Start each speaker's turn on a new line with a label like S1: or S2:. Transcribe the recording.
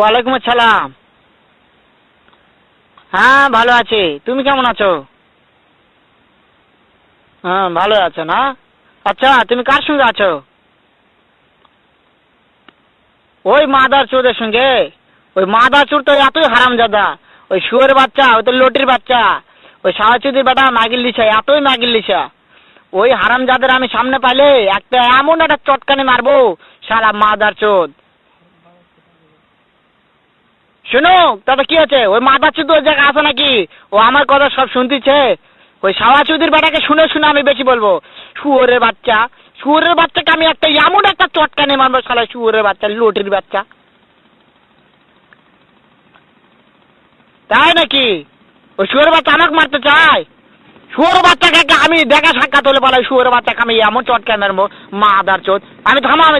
S1: ওয়ালাইকুম আসসালাম। হ্যাঁ ভালো আছি, তুমি কেমন আছো? হ্যাঁ ভালো আছো না? আচ্ছা তুমি কার সঙ্গে আছো? ওই মাদার চোদের সঙ্গে। ওই মাদার চোর তো এতই হারামজাদা, ওই শুয়োরের বাচ্চা, ওই তো লটির বাচ্চা, ওই সাওয়াচুদির বেটা মাগির লিসা, এতই মাগির লিসা। ওই হারামজাদের আমি সামনে পাইলে একটা এমন একটা চটকানি মারবো, সারা মাদার চোদ। শুনো তাতে কি আছে, ওই মাদার চোদ ওই জায়গায় আছে নাকি? ও আমার কথা সব শুনতেছে। ওই সাওয়াচুদির বেটাকে শুনে শুনে আমি বেশি বলবো। শুয়োরের বাচ্চা, শুয়োরের বাচ্চাকে আমি একটা এমন একটা চটকানি মারবো, সারা শুয়োরের বাচ্চা, লটির বাচ্চা। তাই নাকি? ওই শুয়োরের বাচ্চা আমাকে মারতে চায়? শুয়োরের বাচ্চাকে আমি দেখা সাক্ষাৎ হলে বলে শুয়োরের বাচ্চাকে আমি এমন চটকানি মারবো, মাদার চোদ। আমি থামো, আমি